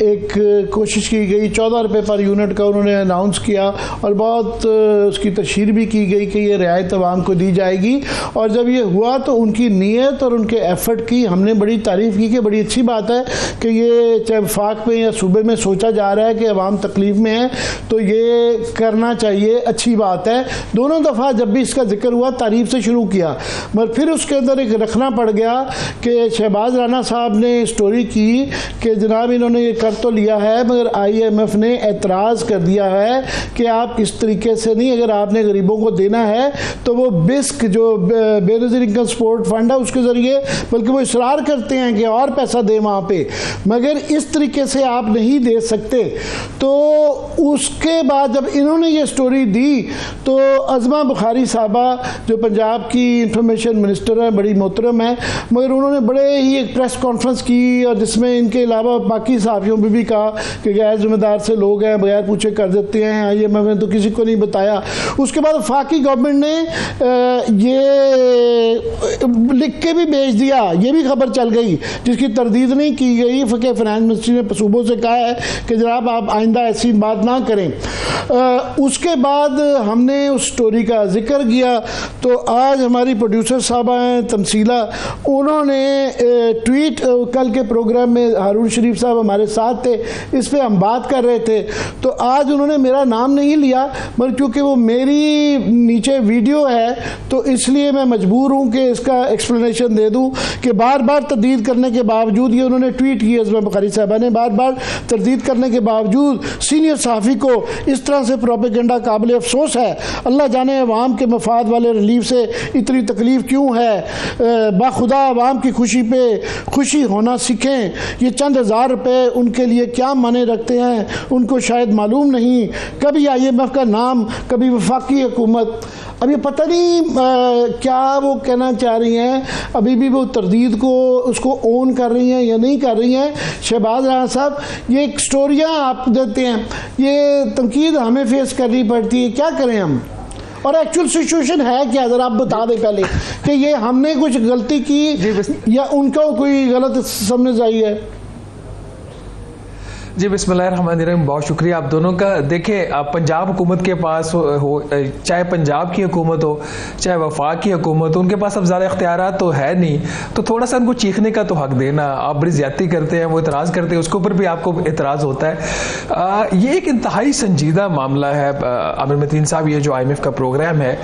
एक कोशिश की गई, 14 रुपये पर यूनिट का उन्होंने अनाउंस किया और बहुत उसकी तशहीर भी की गई कि ये रियायत अवाम को दी जाएगी। और जब ये हुआ तो उनकी नीयत और उनके एफर्ट की हमने बड़ी तारीफ़ की कि बड़ी अच्छी बात है कि ये चाहे वफाक में या सूबे में सोचा जा रहा है कि अवाम तकलीफ़ में है तो ये करना चाहिए, अच्छी बात है। दोनों दफ़ा जब भी इसका जिक्र हुआ तारीफ़ से शुरू किया, मगर फिर उसके अंदर एक रखना पड़ गया कि शहबाज राना साहब ने स्टोरी की कि जनाब इन्होंने ये कर तो लिया है मगर IMF ने एतराज़ कर दिया है कि आप इस तरीके से नहीं, अगर आपने गरीबों को देना है तो वो बिस्क जो बेनज़ीर इनकम सपोर्ट फंड है उसके ज़रिए, बल्कि वो इसरार करते हैं कि और पैसा दें वहाँ पे, मगर इस तरीके से आप नहीं दे सकते। तो उसके बाद जब इन्होंने ये स्टोरी दी तो अज़मा बुखारी साहबा जो पंजाब की इंफॉर्मेशन मिनिस्टर है, बड़ी मोहतरम है, मगर उन्होंने बड़े ही एक प्रेस कॉन्फ्रेंस की और जिसमें इनके अलावा बाकी सहाफ़ियों पर भी कहा कि गैर जिम्मेदार से लोग हैं, बगैर पूछे कर देते हैं, IMF ने तो किसी को नहीं बताया। उसके बाद वफाकी गवर्नमेंट ने ये लिख के भी भेज दिया, ये भी खबर चल गई जिसकी तरदीद नहीं की गई। फाइनेंस मिनिस्ट्री ने सूबों से कहा है कि जनाब आप आइंदा ऐसी बात ना करें। उसके बाद हमने उस स्टोरी का जिक्र किया तो आज हमारी प्रोड्यूसर साहबा हैं तमसीला, उन्होंने ट्वीट कल के प्रोग्राम में हारून शरीफ साहब हमारे साथ थे, इस पे हम बात कर रहे थे, तो आज उन्होंने मेरा नाम नहीं लिया मगर क्योंकि वो मेरी नीचे वीडियो है तो इसलिए मैं मजबूर हूँ कि इसका एक्सप्लेनेशन दे दूँ कि बार बार तरदीद करने के बावजूद, ये उन्होंने ट्वीट की अज़मा बुखारी साहबा ने, बार बार तरदीद करने के बावजूद सीनियर सहाफ़ी को इस तरह से प्रोपेगेंडा काबिल अफसोस है। अल्लाह जाने अवाम के मफाद वाले रिलीफ से इतनी तकलीफ़ क्यों है। बाखुदा अवाम की खुशी पे खुशी होना सीखें। ये चंद हज़ार रुपये उनके लिए क्या माने रखते हैं उनको शायद मालूम नहीं। कभी IMF का नाम, कभी वफाकी हुकूमत। अब ये पता नहीं क्या वो कहना चाह रही हैं, अभी भी वो तरदीद को उसको ओन कर रही हैं या नहीं कर रही हैं। शहबाज राना साहब, ये स्टोरियाँ आप देते हैं, ये तनकीद हमें फेस करनी पड़ती है, क्या करें हम? और एक्चुअल सिचुएशन है क्या, ज़रा आप बता दें पहले कि ये हमने कुछ गलती की या उनका कोई गलत समझ आई है। जी बिस्मिल्लाहिर्रहमानिर्रहीम, बहुत शुक्रिया आप दोनों का। देखिए, पंजाब हुकूमत के पास हो, चाहे पंजाब की हुकूमत हो चाहे वफाक की हुकूमत हो, उनके पास अब ज़्यादा इख्तियारात तो है नहीं, तो थोड़ा सा उनको चीखने का तो हक देना। आप बड़ी ज़्यादती करते हैं, वो इतराज़ करते हैं, उसके ऊपर भी आपको इतराज़ होता है। ये एक इंतहाई संजीदा मामला है आमिर मतीन साहब, ये जो IMF का प्रोग्राम है,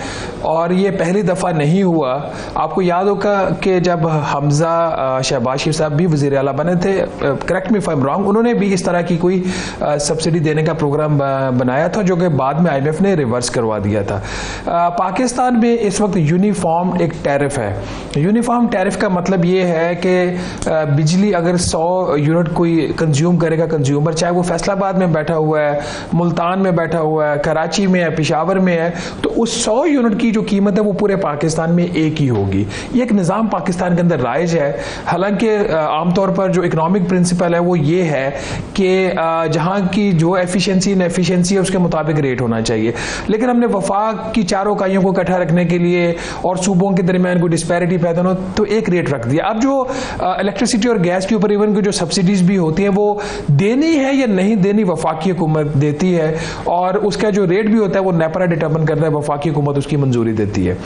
और ये पहली दफ़ा नहीं हुआ। आपको याद होगा कि जब हमज़ा शहबाज शरीफ साहब भी वज़ीर आला बने थे, correct me if I am wrong, उन्होंने भी इस तरह की कोई सब्सिडी देने का प्रोग्राम बनाया था जो कि बाद में IMF ने रिवर्स करवा दिया था। पाकिस्तान में इस वक्त यूनिफॉर्म एक टैरिफ है। यूनिफॉर्म टैरिफ का मतलब ये है कि बिजली अगर 100 यूनिट कोई कंज्यूम करेगा कंज्यूमर, चाहे वो फैसलाबाद में बैठा हुआ है, मुल्तान में बैठा हुआ है, कराची में है, पेशावर में है, तो उस 100 यूनिट की जो कीमत है वो पूरे पाकिस्तान में एक ही होगी। ये एक निज़ाम पाकिस्तान के अंदर राइज है। हालांकि आमतौर पर जो इकोनॉमिक प्रिंसिपल है वो ये है कि जहां की जो एफिशिएंसी इनएफिशिएंसी है उसके मुताबिक रेट होना चाहिए, लेकिन हमने वफाक की चारों इकाइयों को इकट्ठा रखने के लिए और सूबों के दरमियान कोई डिस्पैरिटी पैदा हो तो एक रेट रख दिया। अब जो इलेक्ट्रिसिटी और गैस के ऊपर इवन की जो सब्सिडीज भी होती हैं वो देनी है या नहीं देनी वफाकी हुकूमत देती है, और उसका जो रेट भी होता है वो नेपरा डिटर्मिन करता है, वफाकी हुकूमत उसकी मंजूरी देती है।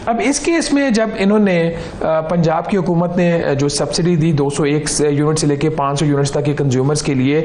अब इस केस में जब इन्होंने पंजाब की हुकूमत ने जो सब्सिडी दी 201 यूनिट से लेकर 500 यूनिट्स तक के कंज्यूमर्स के लिए,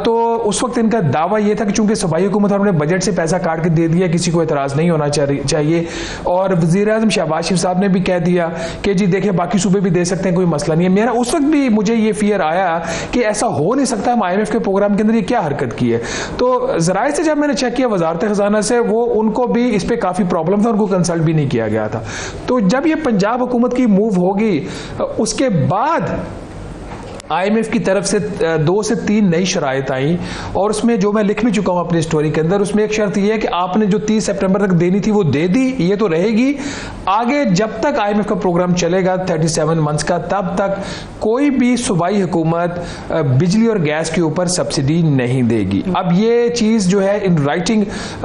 तो उस वक्त इनका दावा यह था कि चूंकि सूबाई हुकूमत ने बजट से पैसा काट के दे दिया, किसी को एतराज नहीं होना चाहिए, और वज़ीर आज़म शहबाज शरीफ साहब ने भी कह दिया कि जी देखिए बाकी सूबे भी दे सकते हैं, कोई मसला नहीं है। मेरा उस वक्त भी मुझे ये फियर आया कि ऐसा हो नहीं सकता, हम IMF के प्रोग्राम के अंदर ये क्या हरकत की है। तो ज़राए से जब मैंने चेक किया वजारत खजाना से, वो उनको भी इस पर काफ़ी प्रॉब्लम था, उनको कंसल्ट भी नहीं किया गया था। तो जब ये पंजाब हुकूमत की मूव होगी उसके बाद IMF की तरफ से 2 से 3 नई शराइत आई, और उसमें जो मैं लिख भी चुका हूं अपनी स्टोरी के अंदर, उसमें एक शर्त यह है कि आपने जो 30 सितंबर तक देनी थी वो दे दी, ये तो रहेगी। आगे जब तक IMF का प्रोग्राम चलेगा 37 मंथ्स का, तब तक कोई भी सूबाई हुकूमत बिजली और गैस के ऊपर सब्सिडी नहीं देगी। अब ये चीज़ जो है इन राइटिंग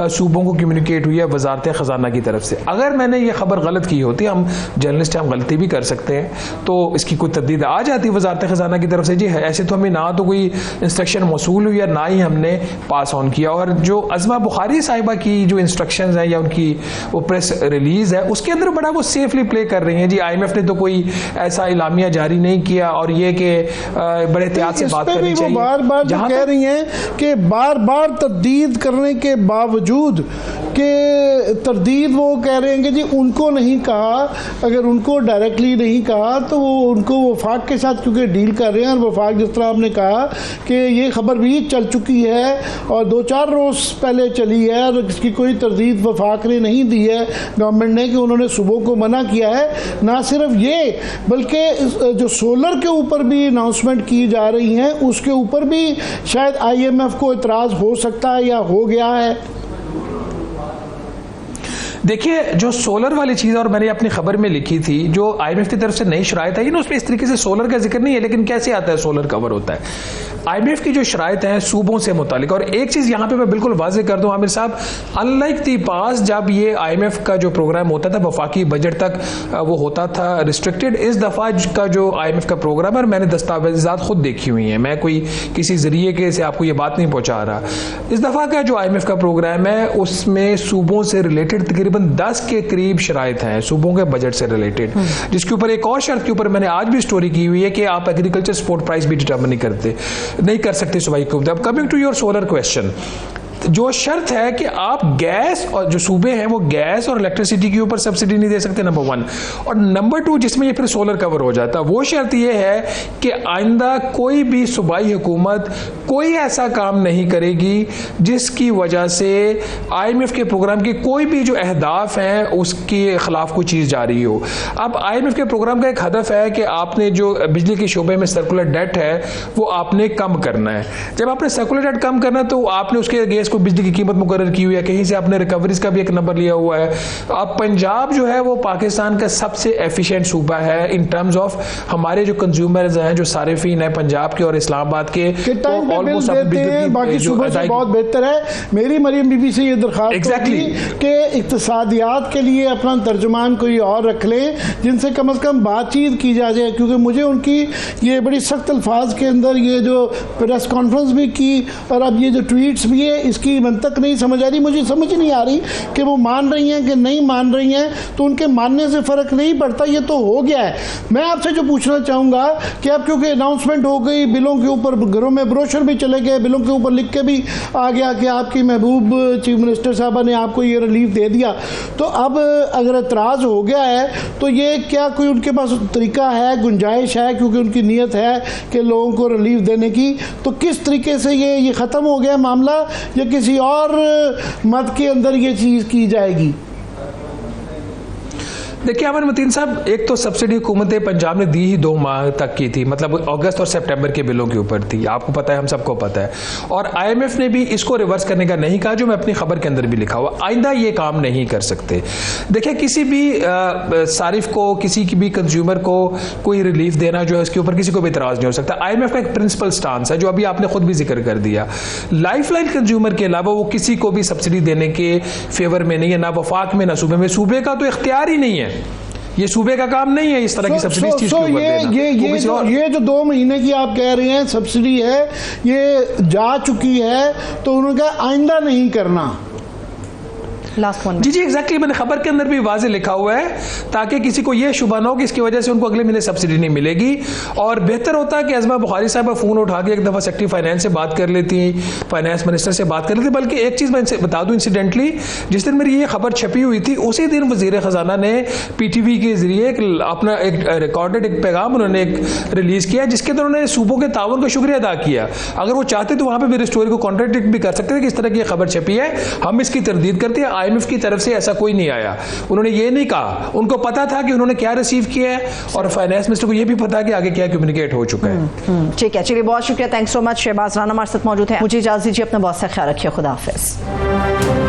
सूबों को कम्युनिकेट हुई है वजारत खजाना की तरफ से। अगर मैंने ये खबर गलत की होती, हम जर्नलिस्ट हम गलती भी कर सकते हैं, तो इसकी कोई तब्दील आ जाती वजारत खजाना की तरफ से, जी ऐसे तो हमें ना तो कोई इंस्ट्रक्शन मौसूल हुई है ना ही हमने पास ऑन किया। और जो अज़मा बुखारी साहिबा की जो इंस्ट्रक्शंस हैं या उनकी वो प्रेस रिलीज है उसके अंदर बड़ा वो सेफली प्ले कर रही हैं। जी IMF ने तो कोई ऐसा इलामिया जारी नहीं किया, और ये कि बड़े एहतियात से बात करनी चाहिए। बार बार जो कह रही हैं कि बार बार तरदीद करने के बावजूद कि तरदीद वो कह रहे हैं कि जी उनको नहीं कहा, अगर उनको डायरेक्टली नहीं कहा तो वो उनको वफाक के साथ क्योंकि डील कर रहे हैं, और वफाक जिस तरह आपने कहा कि ये खबर भी चल चुकी है और 2-4 रोज़ पहले चली है, और इसकी कोई तरदीद वफाक ने नहीं दी है गवर्नमेंट ने कि उन्होंने सुबह को मना किया है। ना सिर्फ ये बल्कि जो सोलर के ऊपर भी अनाउंसमेंट की जा रही हैं उसके ऊपर भी शायद IMF को इतराज़ हो सकता है या हो गया है। देखिए जो सोलर वाली चीज़, और मैंने अपनी खबर में लिखी थी, जो IMF की तरफ से नई शराइत आई ना, उसमें इस तरीके से सोलर का जिक्र नहीं है, लेकिन कैसे आता है सोलर कवर होता है। IMF की जो शराइत हैं सूबों से मुतालिक, और एक चीज़ यहाँ पे मैं बिल्कुल वाजे कर दूँ आमिर साहब, अनलाइक दी पास जब ये IMF का जो प्रोग्राम होता था वफाकी बजट तक वो होता था रिस्ट्रिक्टेड, इस दफ़ा का जो IMF का प्रोग्राम है, और मैंने दस्तावेज़ात खुद देखी हुई हैं, मैं कोई किसी जरिए के से आपको ये बात नहीं पहुँचा रहा। इस दफ़ा का जो IMF का प्रोग्राम है उसमें सूबों से रिलेटेड तकरीबन 10 के करीब शराइत हैं सूबों के बजट से रिलेटेड, जिसके ऊपर एक और शर्त के ऊपर मैंने आज भी स्टोरी की हुई है कि आप एग्रीकल्चर सपोर्ट प्राइस भी डिटर्मिन नहीं कर सकते सूबाई हुकूमत। अब coming to your solar question, जो शर्त है कि आप गैस, और जो सूबे हैं वो गैस और इलेक्ट्रिसिटी के ऊपर सब्सिडी नहीं दे सकते, नंबर 1, और नंबर 2 जिसमें ये फिर सोलर कवर हो जाता है, वो शर्त ये है कि आइंदा कोई भी सूबाई हुकूमत कोई ऐसा काम नहीं करेगी जिसकी वजह से IMF के प्रोग्राम के कोई भी जो अहदाफ हैं उसके खिलाफ कोई चीज़ जारी हो। अब IMF के प्रोग्राम का एक हदफ है कि आपने जो बिजली के शोबे में सर्कुलर डेट है वो आपने कम करना है। जब आपने सर्कुलर डेट कम करना है तो आपने उसके गैस को बिजली की कीमत मुकर्रर की हुई है, कहीं से आपने रिकवरीज का भी एक नंबर लिया हुआ है। अब पंजाब जो है वो पाकिस्तान का सबसे एफिशिएंट सूबा है इन टर्म्स ऑफ हमारे जो कंज्यूमर्स हैं, जो सारिफीन है पंजाब के और इस्लामाबाद के, ऑलमोस्ट बाकी सूबों से बहुत बेहतर है। मेरी मरियम बीबी से ये दरखास्त कि इक्तिसादियात के लिए अपना तर्जुमान कोई और रख लें जिनसे कम से कम बातचीत की जा जाए, क्योंकि मुझे उनकी ये बड़ी सख्त अल्फाज के अंदर ये जो प्रेस कॉन्फ्रेंस भी की और अब ये जो ट्वीट्स भी है इसकी मंतक नहीं समझ आ रही। मुझे समझ नहीं आ रही कि वो मान रही हैं कि नहीं मान रही हैं, तो उनके मानने से फ़र्क नहीं पड़ता, ये तो हो गया है। मैं आपसे जो पूछना चाहूँगा कि अब क्योंकि अनाउंसमेंट हो गई, बिलों के ऊपर घरों में ब्रोशर भी चले गए, बिलों के ऊपर लिख के भी आ गया कि आपकी महबूब चीफ मिनिस्टर साहबा ने आपको ये रिलीफ दे दिया, तो अब अगर एतराज़ हो गया है तो ये क्या कोई उनके पास तरीका है, गुंजाइश है, क्योंकि उनकी नीयत है कि लोगों को रिलीफ देने की, तो किस तरीके से ये ख़त्म हो गया मामला या किसी और मत के अंदर ये चीज़ की जाएगी? देखिए अमर मतीन साहब, एक तो सब्सिडी हुकूमत पंजाब ने दी ही 2 माह तक की थी, मतलब अगस्त और सितंबर के बिलों के ऊपर थी, आपको पता है, हम सबको पता है, और IMF ने भी इसको रिवर्स करने का नहीं कहा, जो मैं अपनी खबर के अंदर भी लिखा हुआ, आइंदा ये काम नहीं कर सकते। देखिए किसी भी सारिफ को, किसी की भी कंज्यूमर को कोई रिलीफ देना जो है उसके ऊपर किसी को भी इतराज़ नहीं हो सकता। IMF का एक प्रिंसिपल स्टांस है जो अभी आपने खुद भी जिक्र कर दिया, लाइफलाइन कंज्यूमर के अलावा वो किसी को भी सब्सिडी देने के फेवर में नहीं है, ना वफाक में ना सूबे में, सूबे का तो इख्तियार ही नहीं है, ये सूबे का काम नहीं है इस तरह की सब्सिडी चीज के ऊपर देना। ये जो 2 महीने की आप कह रहे हैं सब्सिडी है, ये जा चुकी है, तो उन्होंने कहा आइंदा नहीं करना। जी जी एग्जैक्टली, मैंने खबर के अंदर भी वाज़े लिखा हुआ है ताकि किसी को यह शुबा ना हो कि इसकी वजह से उनको अगले महीने सब्सिडी नहीं मिलेगी। और बेहतर होता है कि अज़मा बुखारी साहब फ़ोन उठा के एक दफ़ा सेक्रेटरी फाइनेंस से बात कर लेती, फाइनेंस मिनिस्टर से बात कर लेती। बल्कि एक चीज़ मैं इनसे बता दूं, इंसिडेंटली जिस दिन मेरी ये खबर छपी हुई थी उसी दिन वज़ीर ख़जाना ने PTV के ज़रिए अपना एक रिकॉर्डेड एक पैगाम उन्होंने एक रिलीज़ किया, जिसके अंदर उन्होंने सूबों के ताउन का शुक्रिया अदा किया। अगर वो चाहते तो वहाँ पर मेरी स्टोरी को कॉन्ट्रडिक्ट भी कर सकते थे कि इस तरह की खबर छपी है, हम इसकी तरदीद करते हैं। IMF की तरफ से ऐसा कोई नहीं आया, उन्होंने ये नहीं कहा, उनको पता था कि उन्होंने क्या रिसीव किया है और फाइनेंस मिनिस्टर को ये भी पता है कि आगे क्या कम्युनिकेट हो चुका है। ठीक है, चलिए बहुत शुक्रिया, thanks so much. Shahbaz Rana हमारे साथ मौजूद है, मुझे इजाजत दीजिए, अपना बहुत सा ख्याल रखिए, खुदा हाफिज।